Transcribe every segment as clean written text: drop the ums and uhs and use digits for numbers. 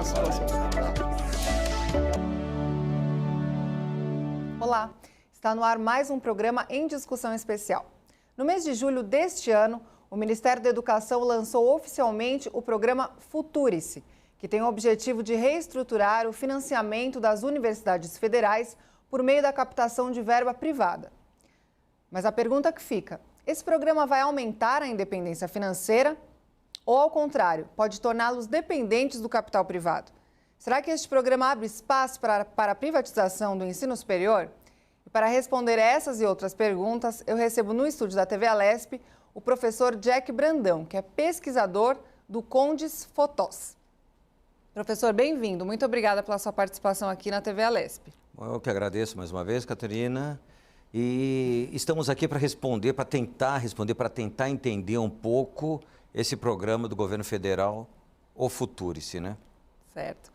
situação. Olá, está no ar mais um programa em discussão especial. No mês de julho deste ano, o Ministério da Educação lançou oficialmente o programa Futurice, que tem o objetivo de reestruturar o financiamento das universidades federais por meio da captação de verba privada. Mas a pergunta que fica: esse programa vai aumentar a independência financeira ou, ao contrário, pode torná-los dependentes do capital privado? Será que este programa abre espaço para a privatização do ensino superior? E para responder essas e outras perguntas, eu recebo no estúdio da TV Alesp o professor Jack Brandão, que é pesquisador do Condes Fotós. Professor, bem-vindo. Muito obrigada pela sua participação aqui na TV Alesp. Eu que agradeço mais uma vez, Catarina. E estamos aqui para responder, para tentar entender um pouco esse programa do governo federal, o Futurice, né? Certo.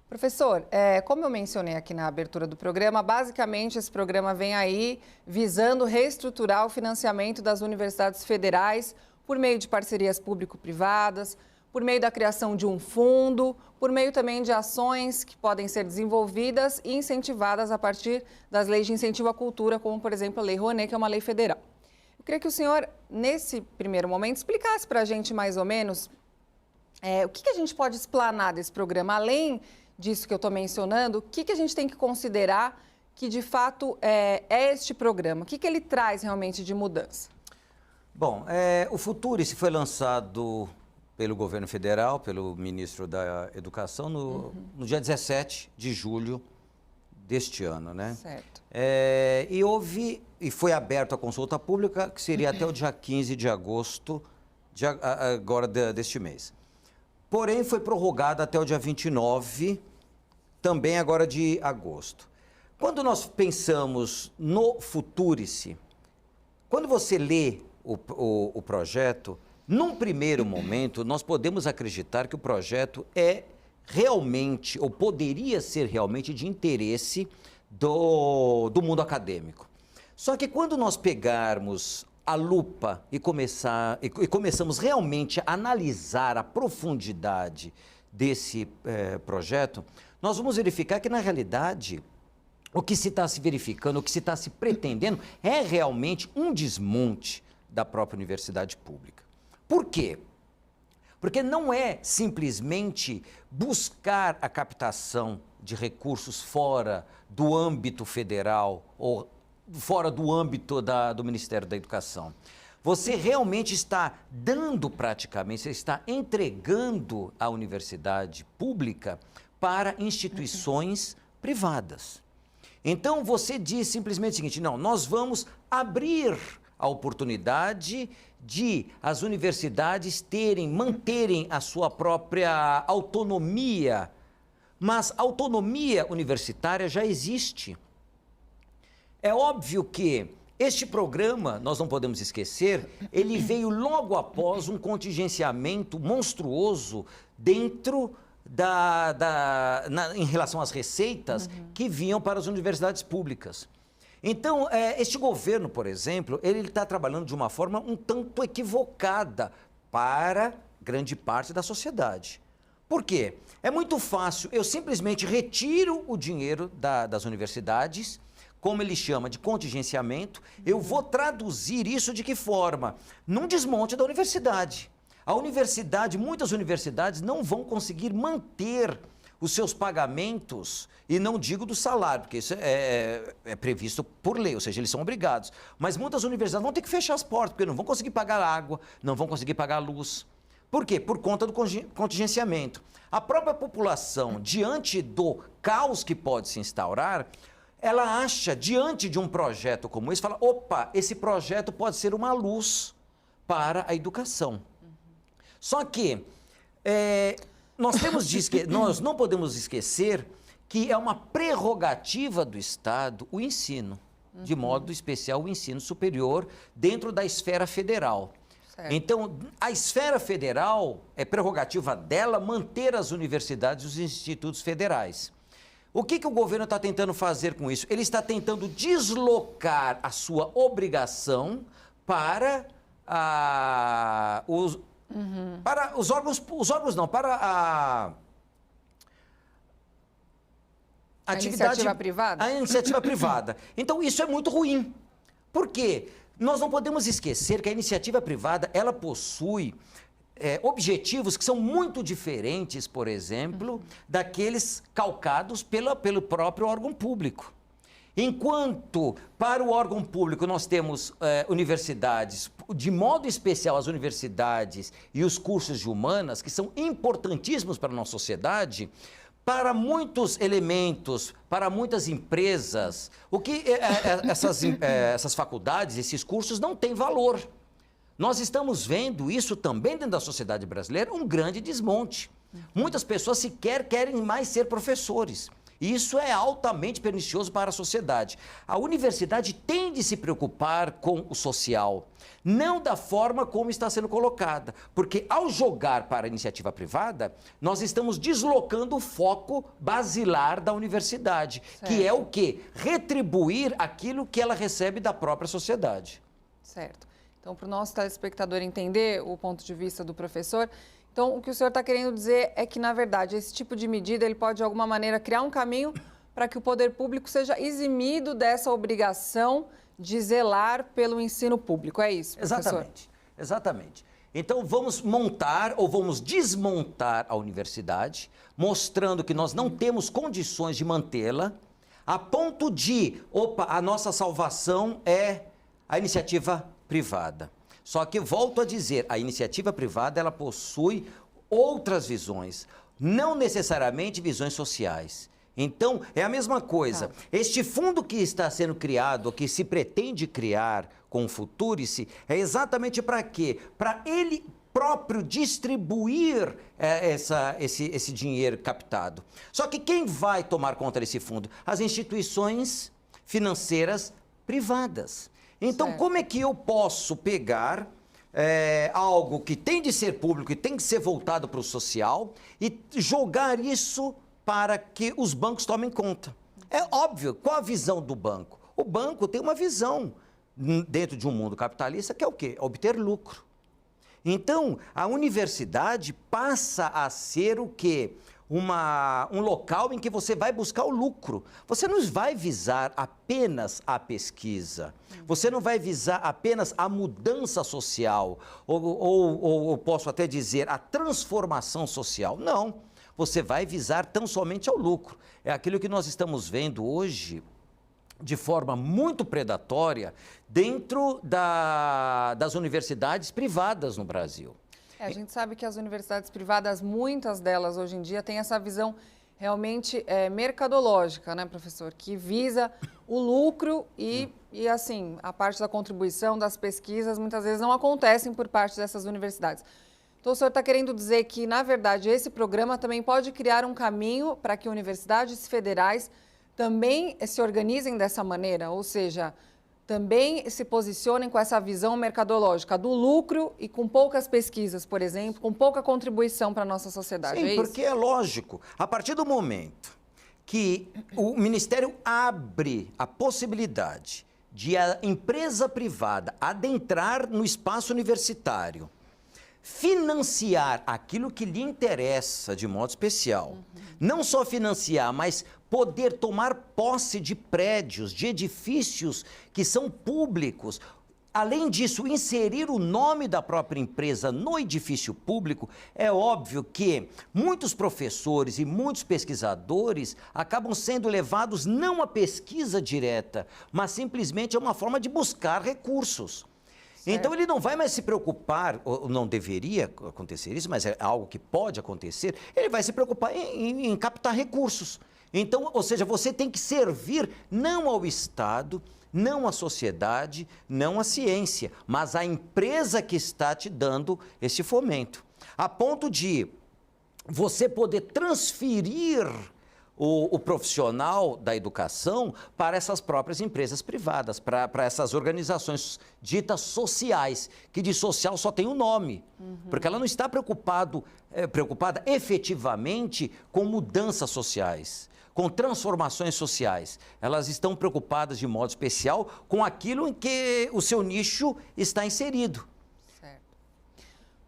Professor, como eu mencionei aqui na abertura do programa, basicamente esse programa vem aí visando reestruturar o financiamento das universidades federais por meio de parcerias público-privadas, por meio da criação de um fundo, por meio também de ações que podem ser desenvolvidas e incentivadas a partir das leis de incentivo à cultura, como, por exemplo, a Lei Rouanet, que é uma lei federal. Eu queria que o senhor, nesse primeiro momento, explicasse para a gente mais ou menos o que a gente pode explanar desse programa, além disso que eu estou mencionando, o que a gente tem que considerar que, de fato, é este programa? O que ele traz realmente de mudança? Bom, o Futurice foi lançado pelo governo federal, pelo ministro da Educação, no dia 17 de julho deste ano, né? Certo. E foi aberto a consulta pública, que seria até o dia 15 de agosto deste mês. Porém, foi prorrogado até o dia 29, também agora de agosto. Quando nós pensamos no Futurice, quando você lê o projeto, num primeiro momento, nós podemos acreditar que o projeto é realmente, ou poderia ser realmente, de interesse do mundo acadêmico. Só que quando nós pegarmos a lupa e começamos realmente a analisar a profundidade desse projeto, nós vamos verificar que, na realidade, o que se está se verificando, o que se está se pretendendo é realmente um desmonte da própria universidade pública. Por quê? Porque não é simplesmente buscar a captação de recursos fora do âmbito federal ou fora do âmbito do Ministério da Educação. Você realmente está você está entregando a universidade pública para instituições privadas. Então, você diz simplesmente o seguinte: não, nós vamos abrir a oportunidade de as universidades manterem a sua própria autonomia, mas a autonomia universitária já existe. É óbvio que este programa, nós não podemos esquecer, ele veio logo após um contingenciamento monstruoso dentro em relação às receitas que vinham para as universidades públicas. Então, este governo, por exemplo, ele está trabalhando de uma forma um tanto equivocada para grande parte da sociedade. Por quê? É muito fácil, eu simplesmente retiro o dinheiro das universidades, como ele chama de contingenciamento, eu vou traduzir isso de que forma? Num desmonte da universidade. Muitas universidades não vão conseguir manter os seus pagamentos, e não digo do salário, porque isso é previsto por lei, ou seja, eles são obrigados. Mas muitas universidades vão ter que fechar as portas, porque não vão conseguir pagar água, não vão conseguir pagar luz. Por quê? Por conta do contingenciamento. A própria população, diante do caos que pode se instaurar, ela acha, diante de um projeto como esse, fala: opa, esse projeto pode ser uma luz para a educação. Só que nós não podemos esquecer que é uma prerrogativa do Estado o ensino, de modo especial o ensino superior, dentro da esfera federal. Certo. Então, a esfera federal, é prerrogativa dela manter as universidades e os institutos federais. O que o governo está tentando fazer com isso? Ele está tentando deslocar a sua obrigação para os órgãos não, para A iniciativa privada? A iniciativa privada. Então, isso é muito ruim. Por quê? Nós não podemos esquecer que a iniciativa privada, ela possui objetivos que são muito diferentes, por exemplo, daqueles calcados pelo próprio órgão público. Enquanto para o órgão público nós temos universidades, de modo especial as universidades e os cursos de humanas, que são importantíssimos para a nossa sociedade, para muitos elementos, para muitas empresas, essas faculdades, esses cursos não têm valor. Nós estamos vendo isso também dentro da sociedade brasileira, um grande desmonte. Muitas pessoas sequer querem mais ser professores. E isso é altamente pernicioso para a sociedade. A universidade tem de se preocupar com o social, não da forma como está sendo colocada, porque ao jogar para a iniciativa privada, nós estamos deslocando o foco basilar da universidade, certo, que é o quê? Retribuir aquilo que ela recebe da própria sociedade. Certo. Então, para o nosso telespectador entender o ponto de vista do professor, então, o que o senhor está querendo dizer é que, na verdade, esse tipo de medida ele pode, de alguma maneira, criar um caminho para que o poder público seja eximido dessa obrigação de zelar pelo ensino público. É isso, professor? Exatamente, exatamente. Então, vamos montar ou vamos desmontar a universidade, mostrando que nós não temos condições de mantê-la, a ponto de, a nossa salvação é a iniciativa privada. Só que, volto a dizer, a iniciativa privada, ela possui outras visões, não necessariamente visões sociais. Então, é a mesma coisa. Este fundo que está sendo criado, que se pretende criar com o Futurice, é exatamente para quê? Para ele próprio distribuir esse dinheiro captado. Só que quem vai tomar conta desse fundo? As instituições financeiras privadas. Então, certo, como é que eu posso pegar algo que tem de ser público e tem que ser voltado para o social e jogar isso para que os bancos tomem conta? É óbvio, qual a visão do banco? O banco tem uma visão dentro de um mundo capitalista que é o quê? Obter lucro. Então, a universidade passa a ser o quê? Um local em que você vai buscar o lucro. Você não vai visar apenas a pesquisa, você não vai visar apenas a mudança social, ou posso até dizer, a transformação social. Não, você vai visar tão somente ao lucro. É aquilo que nós estamos vendo hoje, de forma muito predatória, dentro das universidades privadas no Brasil. A gente sabe que as universidades privadas, muitas delas hoje em dia, têm essa visão realmente mercadológica, né, professor? Que visa o lucro e, assim, a parte da contribuição, das pesquisas, muitas vezes não acontecem por parte dessas universidades. Então, o senhor está querendo dizer que, na verdade, esse programa também pode criar um caminho para que universidades federais também se organizem dessa maneira, ou seja, também se posicionem com essa visão mercadológica do lucro e com poucas pesquisas, por exemplo, com pouca contribuição para a nossa sociedade. Sim, porque é lógico, a partir do momento que o Ministério abre a possibilidade de a empresa privada adentrar no espaço universitário, financiar aquilo que lhe interessa de modo especial, não só financiar, mas poder tomar posse de prédios, de edifícios que são públicos. Além disso, inserir o nome da própria empresa no edifício público, é óbvio que muitos professores e muitos pesquisadores acabam sendo levados não à pesquisa direta, mas simplesmente a uma forma de buscar recursos. Certo. Então, ele não vai mais se preocupar, ou não deveria acontecer isso, mas é algo que pode acontecer, ele vai se preocupar em captar recursos. Então, ou seja, você tem que servir não ao Estado, não à sociedade, não à ciência, mas à empresa que está te dando esse fomento. A ponto de você poder transferir o profissional da educação para essas próprias empresas privadas, para essas organizações ditas sociais, que de social só tem o nome, porque ela não está preocupada efetivamente com mudanças sociais, com transformações sociais. Elas estão preocupadas de modo especial com aquilo em que o seu nicho está inserido. Certo.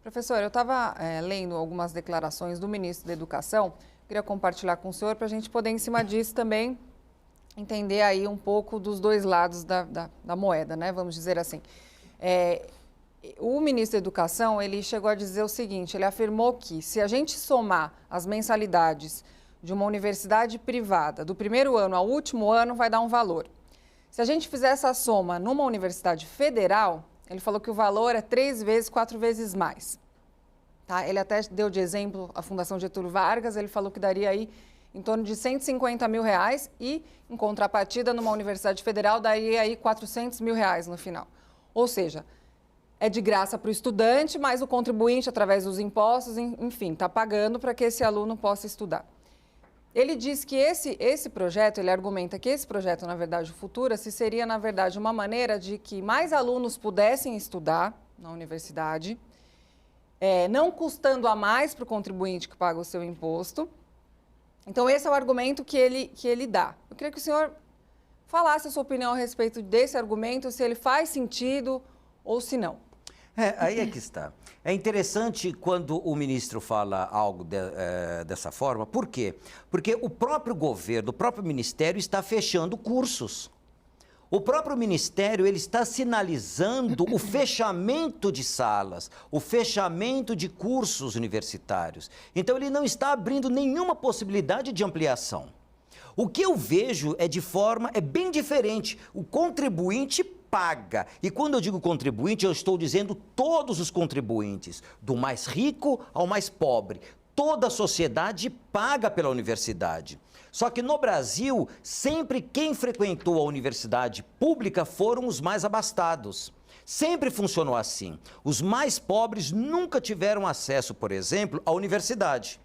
Professor, eu estava lendo algumas declarações do ministro da Educação, queria compartilhar com o senhor para a gente poder, em cima disso, também entender aí um pouco dos dois lados da moeda, né? Vamos dizer assim. O ministro da Educação, ele chegou a dizer o seguinte, ele afirmou que se a gente somar as mensalidades de uma universidade privada, do primeiro ano ao último ano, vai dar um valor. Se a gente fizer essa soma numa universidade federal, ele falou que o valor é 3 vezes, 4 vezes mais. Tá? Ele até deu de exemplo a Fundação Getúlio Vargas, ele falou que daria aí em torno de R$150 mil e, em contrapartida, numa universidade federal, daria aí R$400 mil no final. Ou seja, é de graça para o estudante, mas o contribuinte, através dos impostos, enfim, está pagando para que esse aluno possa estudar. Ele diz que esse projeto, ele argumenta que esse projeto, na verdade, o Futura-se, seria, na verdade, uma maneira de que mais alunos pudessem estudar na universidade, não custando a mais para o contribuinte que paga o seu imposto. Então, esse é o argumento que ele dá. Eu queria que o senhor falasse a sua opinião a respeito desse argumento, se ele faz sentido ou se não. Aí é que está. É interessante quando o ministro fala algo dessa forma. Por quê? Porque o próprio governo, o próprio ministério está fechando cursos. O próprio ministério ele está sinalizando o fechamento de salas, o fechamento de cursos universitários. Então, ele não está abrindo nenhuma possibilidade de ampliação. O que eu vejo é bem diferente. O contribuinte paga. E quando eu digo contribuinte, eu estou dizendo todos os contribuintes, do mais rico ao mais pobre. Toda a sociedade paga pela universidade. Só que no Brasil, sempre quem frequentou a universidade pública foram os mais abastados. Sempre funcionou assim. Os mais pobres nunca tiveram acesso, por exemplo, à universidade.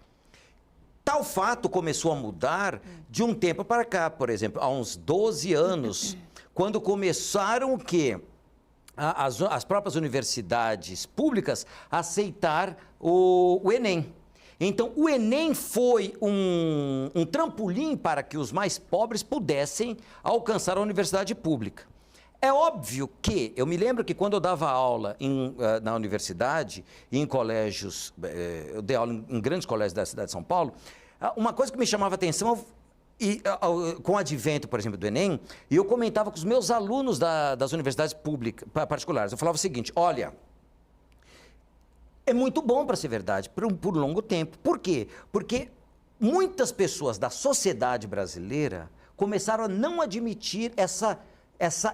Tal fato começou a mudar de um tempo para cá, por exemplo, há uns 12 anos, quando começaram o quê? As próprias universidades públicas a aceitar o Enem. Então, o Enem foi um trampolim para que os mais pobres pudessem alcançar a universidade pública. É óbvio que, eu me lembro que quando eu dava aula na universidade e em colégios, eu dei aula em grandes colégios da cidade de São Paulo, uma coisa que me chamava a atenção, com o advento, por exemplo, do Enem, e eu comentava com os meus alunos das universidades públicas, particulares, eu falava o seguinte, olha, é muito bom para ser verdade, por longo tempo. Por quê? Porque muitas pessoas da sociedade brasileira começaram a não admitir essa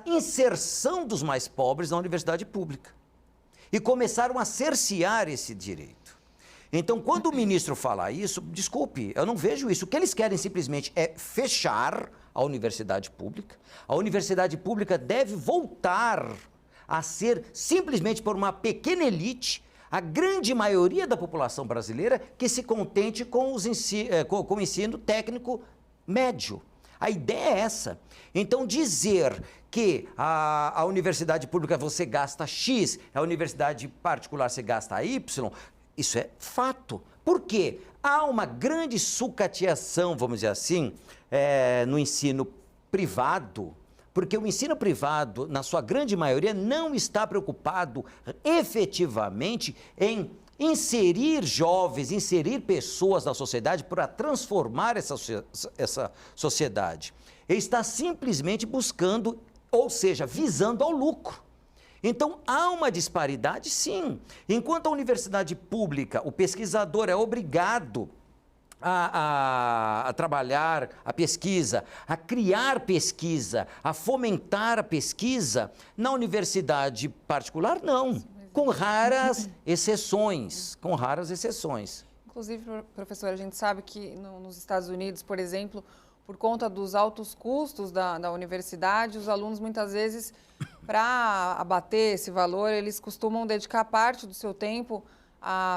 inserção dos mais pobres na universidade pública. E começaram a cercear esse direito. Então, quando o ministro fala isso, desculpe, eu não vejo isso. O que eles querem simplesmente é fechar a universidade pública. A universidade pública deve voltar a ser simplesmente por uma pequena elite, a grande maioria da população brasileira que se contente com o ensino técnico médio. A ideia é essa. Então, dizer que a universidade pública você gasta X, a universidade particular você gasta Y, isso é fato. Por quê? Há uma grande sucateação, vamos dizer assim, no ensino privado, porque o ensino privado, na sua grande maioria, não está preocupado efetivamente em inserir jovens, inserir pessoas na sociedade para transformar essa sociedade. Ele está simplesmente buscando, ou seja, visando ao lucro. Então, há uma disparidade, sim. Enquanto a universidade pública, o pesquisador é obrigado a trabalhar a pesquisa, a criar pesquisa, a fomentar a pesquisa, na universidade particular, não. Com raras exceções, com raras exceções. Inclusive, professora, a gente sabe que nos Estados Unidos, por exemplo, por conta dos altos custos da universidade, os alunos muitas vezes, para abater esse valor, eles costumam dedicar parte do seu tempo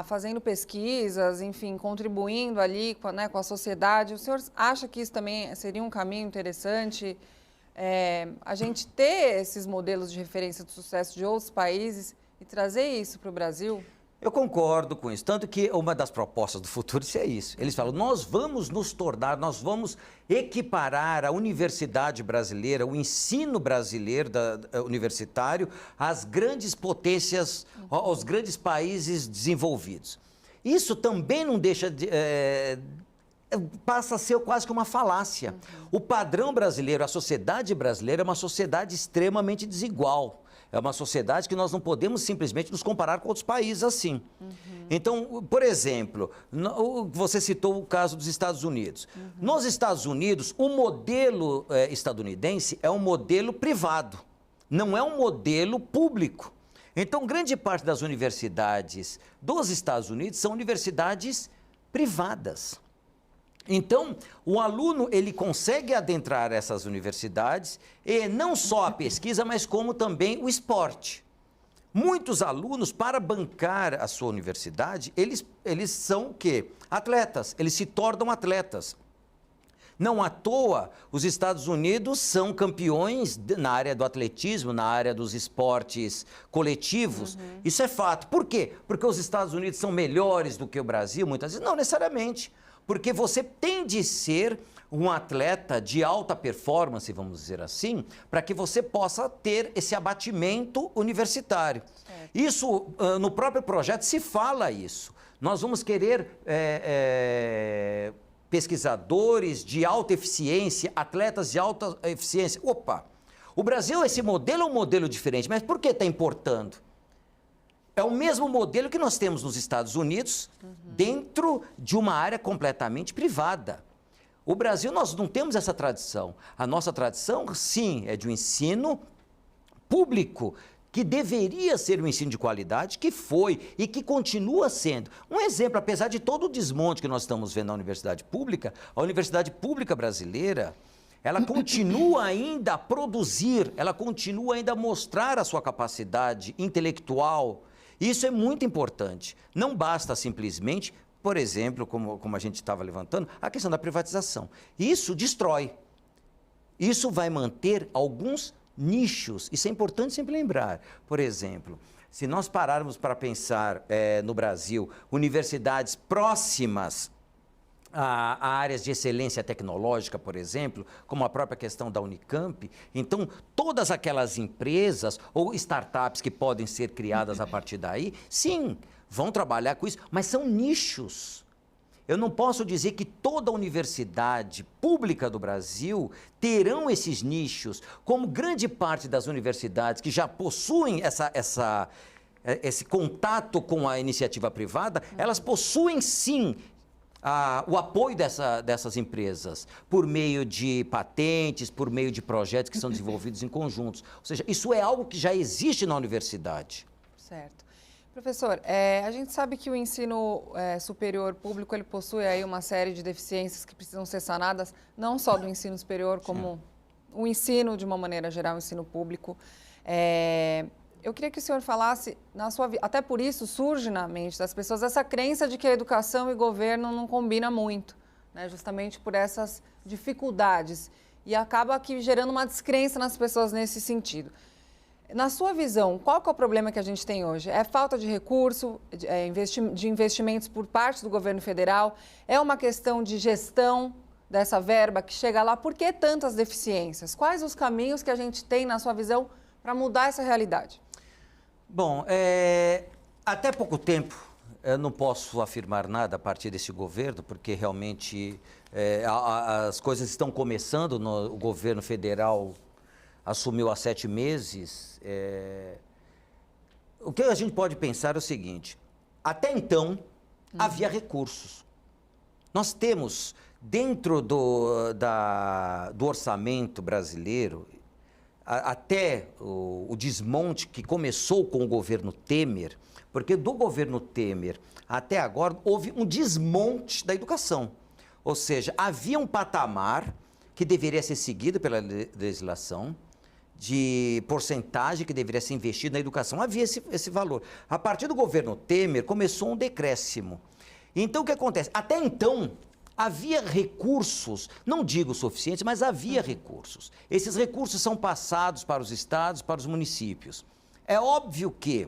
fazendo pesquisas, enfim, contribuindo ali com a sociedade. O senhor acha que isso também seria um caminho interessante? A gente ter esses modelos de referência de sucesso de outros países e trazer isso para o Brasil? Eu concordo com isso, tanto que uma das propostas do Futurice é isso. Eles falam, nós vamos nos tornar, nós vamos equiparar a universidade brasileira, o ensino brasileiro universitário, às grandes potências, aos grandes países desenvolvidos. Isso também não deixa de... passa a ser quase que uma falácia. O padrão brasileiro, a sociedade brasileira é uma sociedade extremamente desigual. É uma sociedade que nós não podemos simplesmente nos comparar com outros países assim. Então, por exemplo, você citou o caso dos Estados Unidos. Nos Estados Unidos, o modelo estadunidense é um modelo privado, não é um modelo público. Então, grande parte das universidades dos Estados Unidos são universidades privadas. Então, o aluno, ele consegue adentrar essas universidades, e não só a pesquisa, mas como também o esporte. Muitos alunos, para bancar a sua universidade, eles são o quê? Atletas, eles se tornam atletas. Não à toa, os Estados Unidos são campeões na área do atletismo, na área dos esportes coletivos. Isso é fato. Por quê? Porque os Estados Unidos são melhores do que o Brasil, muitas vezes? Não necessariamente. Porque você tem de ser um atleta de alta performance, vamos dizer assim, para que você possa ter esse abatimento universitário. Isso, no próprio projeto, se fala isso. Nós vamos querer pesquisadores de alta eficiência, atletas de alta eficiência. Opa! O Brasil, esse modelo é um modelo diferente, mas por que está importando? É o mesmo modelo que nós temos nos Estados Unidos, dentro de uma área completamente privada. O Brasil, nós não temos essa tradição. A nossa tradição, sim, é de um ensino público, que deveria ser um ensino de qualidade, que foi e que continua sendo. Um exemplo, apesar de todo o desmonte que nós estamos vendo na universidade pública, a universidade pública brasileira, ela continua ainda a produzir, ela continua ainda a mostrar a sua capacidade intelectual. Isso é muito importante. Não basta simplesmente, por exemplo, como a gente estava levantando, a questão da privatização. Isso destrói. Isso vai manter alguns nichos. Isso é importante sempre lembrar. Por exemplo, se nós pararmos para pensar no Brasil, universidades próximas a áreas de excelência tecnológica, por exemplo, como a própria questão da Unicamp, então todas aquelas empresas ou startups que podem ser criadas a partir daí, sim, vão trabalhar com isso, mas são nichos. Eu não posso dizer que toda universidade pública do Brasil terão esses nichos, como grande parte das universidades que já possuem esse contato com a iniciativa privada, elas possuem sim o apoio dessas empresas, por meio de patentes, por meio de projetos que são desenvolvidos em conjuntos. Ou seja, isso é algo que já existe na universidade. Certo. Professor, a gente sabe que o ensino superior público, ele possui aí uma série de deficiências que precisam ser sanadas, não só do ensino superior, como o ensino, de uma maneira geral, o ensino público. Eu queria que o senhor falasse, até por isso surge na mente das pessoas essa crença de que a educação e governo não combinam muito, né? Justamente por essas dificuldades. E acaba aqui gerando uma descrença nas pessoas nesse sentido. Na sua visão, qual que é o problema que a gente tem hoje? É falta de recurso, de investimentos por parte do governo federal? É uma questão de gestão dessa verba que chega lá? Por que tantas deficiências? Quais os caminhos que a gente tem, na sua visão, para mudar essa realidade? Bom, até pouco tempo, eu não posso afirmar nada a partir desse governo, porque realmente as coisas estão começando, o governo federal assumiu há 7 meses. O que a gente pode pensar é o seguinte, até então havia recursos. Nós temos, dentro do orçamento brasileiro, até o desmonte que começou com o governo Temer, porque do governo Temer até agora houve um desmonte da educação. Ou seja, havia um patamar que deveria ser seguido pela legislação, de porcentagem que deveria ser investido na educação. Havia esse valor. A partir do governo Temer começou um decréscimo. Então o que acontece? Até então havia recursos, não digo suficientes, mas havia recursos. Esses recursos são passados para os estados, para os municípios. É óbvio que,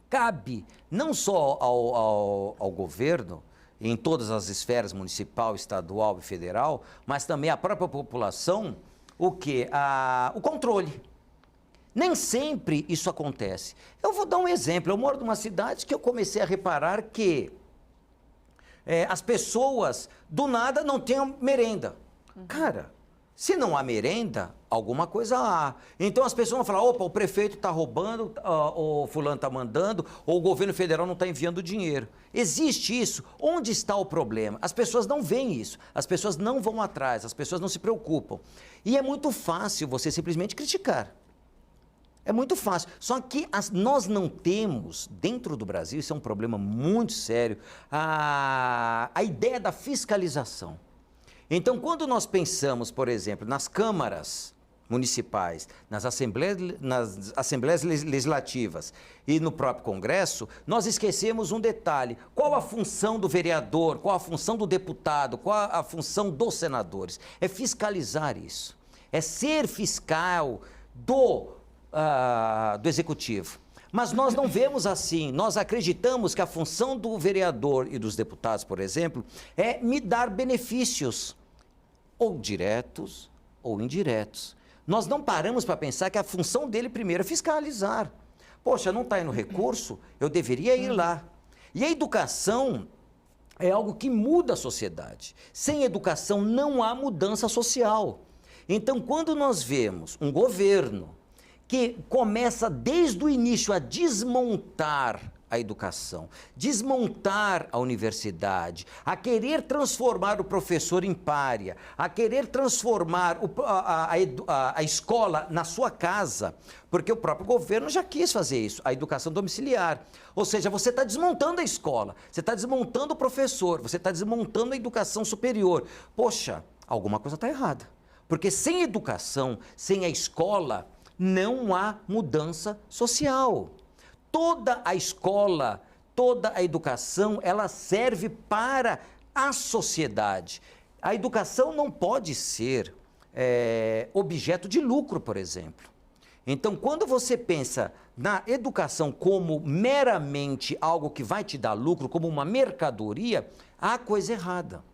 cabe não só ao governo, em todas as esferas, municipal, estadual e federal, mas também à própria população, o quê? O controle. Nem sempre isso acontece. Eu vou dar um exemplo. Eu moro numa cidade que eu comecei a reparar que as pessoas, do nada, não têm merenda. Cara, se não há merenda, alguma coisa há. Então as pessoas vão falar, opa, o prefeito está roubando, o fulano está mandando, ou o governo federal não está enviando dinheiro. Existe isso. Onde está o problema? As pessoas não veem isso, as pessoas não vão atrás, as pessoas não se preocupam. E é muito fácil você simplesmente criticar. É muito fácil. Só que nós não temos, dentro do Brasil, isso é um problema muito sério, a ideia da fiscalização. Então, quando nós pensamos, por exemplo, nas câmaras municipais, nas assembleias legislativas e no próprio Congresso, nós esquecemos um detalhe. Qual a função do vereador, qual a função do deputado, qual a função dos senadores? É fiscalizar isso. É ser fiscal do Executivo. Mas nós não vemos assim, nós acreditamos que a função do vereador e dos deputados, por exemplo, é me dar benefícios, ou diretos ou indiretos. Nós não paramos para pensar que a função dele primeiro é fiscalizar. Poxa, não está indo recurso, eu deveria ir lá. E a educação é algo que muda a sociedade. Sem educação não há mudança social. Então, quando nós vemos um governo que começa desde o início a desmontar a educação, desmontar a universidade, a querer transformar o professor em pária, a querer transformar a escola na sua casa, porque o próprio governo já quis fazer isso, a educação domiciliar. Ou seja, você está desmontando a escola, você está desmontando o professor, você está desmontando a educação superior. Poxa, alguma coisa está errada, porque sem educação, sem a escola, não há mudança social. Toda a escola, toda a educação, ela serve para a sociedade. A educação não pode ser objeto de lucro, por exemplo. Então, quando você pensa na educação como meramente algo que vai te dar lucro, como uma mercadoria, há coisa errada.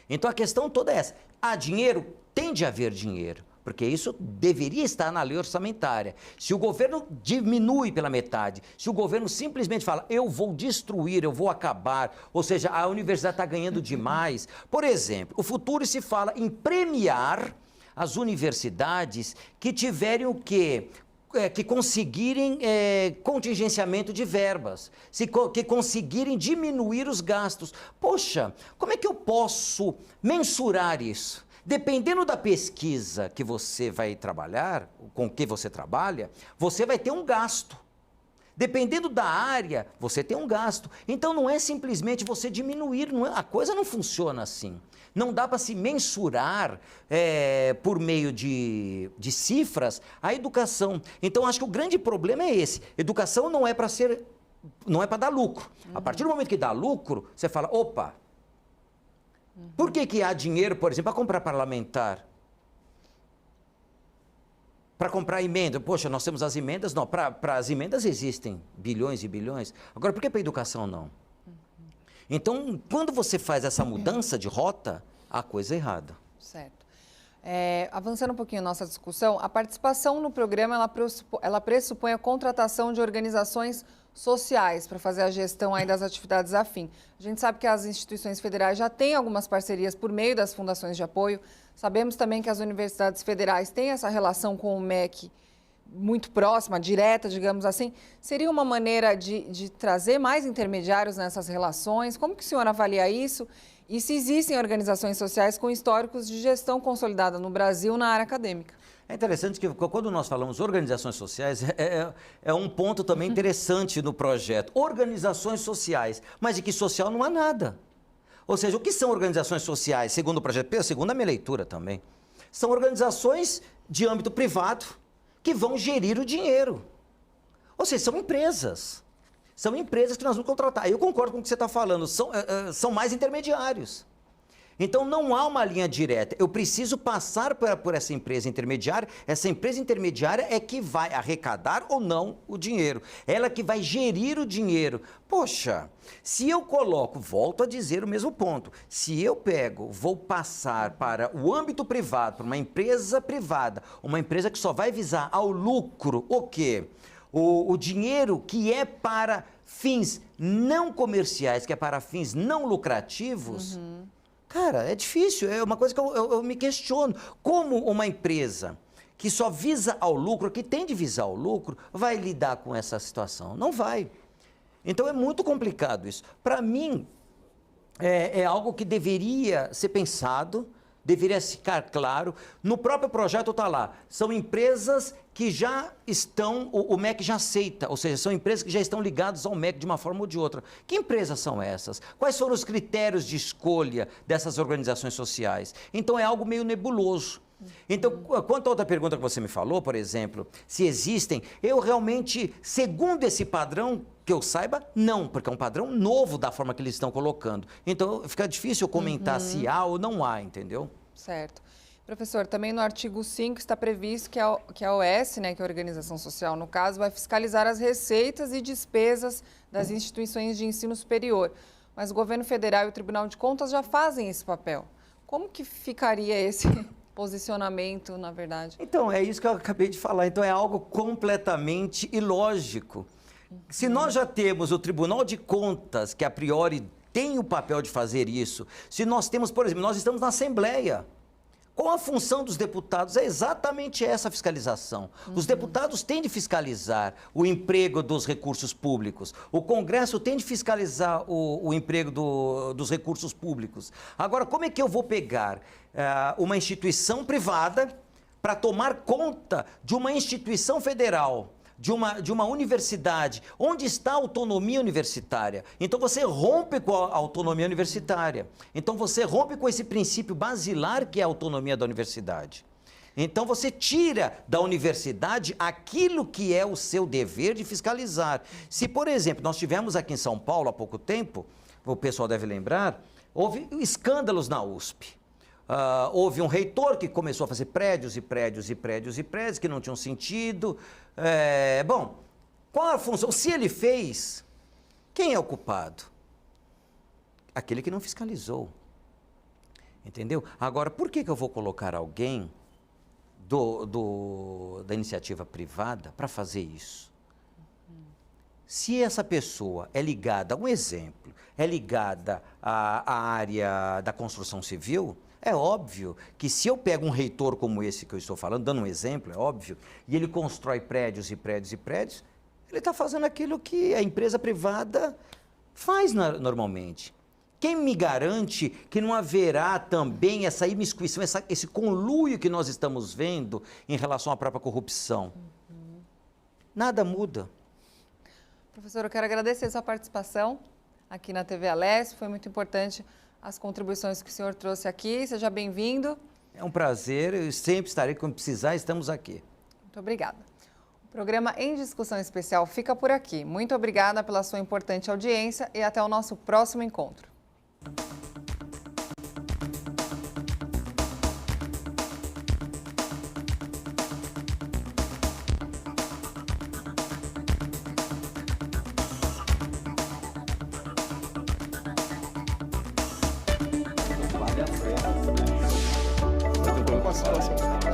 Então, a questão toda é essa. Há dinheiro? Tem de haver dinheiro. Porque isso deveria estar na lei orçamentária. Se o governo diminui pela metade, se o governo simplesmente fala, eu vou destruir, eu vou acabar, ou seja, a universidade está ganhando demais. Por exemplo, o futuro se fala em premiar as universidades que tiverem o quê? Que conseguirem contingenciamento de verbas, que conseguirem diminuir os gastos. Poxa, como é que eu posso mensurar isso? Dependendo da pesquisa que você vai trabalhar, com que você trabalha, você vai ter um gasto. Dependendo da área, você tem um gasto. Então não é simplesmente você diminuir, a coisa não funciona assim. Não dá para se mensurar por meio de cifras a educação. Então acho que o grande problema é esse. Educação não é para dar lucro. A partir do momento que dá lucro, você fala, opa, por que há dinheiro, por exemplo, para comprar parlamentar? Para comprar emenda? Poxa, nós temos as emendas? Não, para as emendas existem bilhões e bilhões. Agora, por que para a educação não? Então, quando você faz essa mudança de rota, há coisa errada. Certo. Avançando um pouquinho a nossa discussão, a participação no programa, ela pressupõe a contratação de organizações sociais para fazer a gestão aí das atividades afim. A gente sabe que as instituições federais já têm algumas parcerias por meio das fundações de apoio. Sabemos também que as universidades federais têm essa relação com o MEC muito próxima, direta, digamos assim. Seria uma maneira de trazer mais intermediários nessas relações? Como que o senhor avalia isso? E se existem organizações sociais com históricos de gestão consolidada no Brasil na área acadêmica? É interessante que quando nós falamos organizações sociais, é um ponto também interessante no projeto. Organizações sociais, mas de que social não há nada. Ou seja, o que são organizações sociais, segundo o projeto, segundo a minha leitura também? São organizações de âmbito privado que vão gerir o dinheiro. Ou seja, são empresas. São empresas que nós vamos contratar. Eu concordo com o que você está falando, são mais intermediários. Então, não há uma linha direta. Eu preciso passar por essa empresa intermediária. Essa empresa intermediária é que vai arrecadar ou não o dinheiro. Ela que vai gerir o dinheiro. Poxa, se eu coloco, volto a dizer o mesmo ponto, se eu vou passar para o âmbito privado, para uma empresa privada, uma empresa que só vai visar ao lucro, o quê? O dinheiro que é para fins não comerciais, que é para fins não lucrativos... Cara, é difícil, é uma coisa que eu me questiono. Como uma empresa que só visa ao lucro, que tem de visar ao lucro, vai lidar com essa situação? Não vai. Então é muito complicado isso. Para mim, é algo que deveria ser pensado, deveria ficar claro. No próprio projeto está lá, são empresas que já estão, o MEC já aceita, ou seja, são empresas que já estão ligadas ao MEC de uma forma ou de outra. Que empresas são essas? Quais foram os critérios de escolha dessas organizações sociais? Então é algo meio nebuloso. Então, quanto a outra pergunta que você me falou, por exemplo, se existem, eu realmente, segundo esse padrão, que eu saiba, não, porque é um padrão novo da forma que eles estão colocando. Então, fica difícil comentar se há ou não há, entendeu? Certo. Professor, também no artigo 5 está previsto que a OS, né, que é a organização social, no caso, vai fiscalizar as receitas e despesas das instituições de ensino superior. Mas o governo federal e o Tribunal de Contas já fazem esse papel. Como que ficaria esse posicionamento, na verdade? Então, é isso que eu acabei de falar. Então, é algo completamente ilógico. Se nós já temos o Tribunal de Contas, que a priori tem o papel de fazer isso, se nós temos, por exemplo, nós estamos na Assembleia. Qual a função dos deputados? É exatamente essa fiscalização. Os deputados têm de fiscalizar o emprego dos recursos públicos. O Congresso tem de fiscalizar o emprego dos recursos públicos. Agora, como é que eu vou pegar uma instituição privada para tomar conta de uma instituição federal? De uma universidade, onde está a autonomia universitária? Então você rompe com a autonomia universitária. Então você rompe com esse princípio basilar que é a autonomia da universidade. Então você tira da universidade aquilo que é o seu dever de fiscalizar. Se, por exemplo, nós tivemos aqui em São Paulo há pouco tempo, o pessoal deve lembrar, houve escândalos na USP. Houve um reitor que começou a fazer prédios e prédios e prédios e prédios que não tinham sentido. Bom, qual a função? Se ele fez, quem é o culpado? Aquele que não fiscalizou. Entendeu? Agora, por que eu vou colocar alguém da iniciativa privada para fazer isso? Se essa pessoa é ligada, um exemplo, é ligada à área da construção civil, é óbvio que se eu pego um reitor como esse que eu estou falando, dando um exemplo, é óbvio, e ele constrói prédios e prédios e prédios, ele está fazendo aquilo que a empresa privada faz normalmente. Quem me garante que não haverá também essa imiscuição, esse conluio que nós estamos vendo em relação à própria corrupção? Nada muda. Professor, eu quero agradecer a sua participação aqui na TV Alesp, foi muito importante as contribuições que o senhor trouxe aqui. Seja bem-vindo. É um prazer, eu sempre estarei, quando precisar, estamos aqui. Muito obrigada. O programa Em Discussão Especial fica por aqui. Muito obrigada pela sua importante audiência e até o nosso próximo encontro. Participação.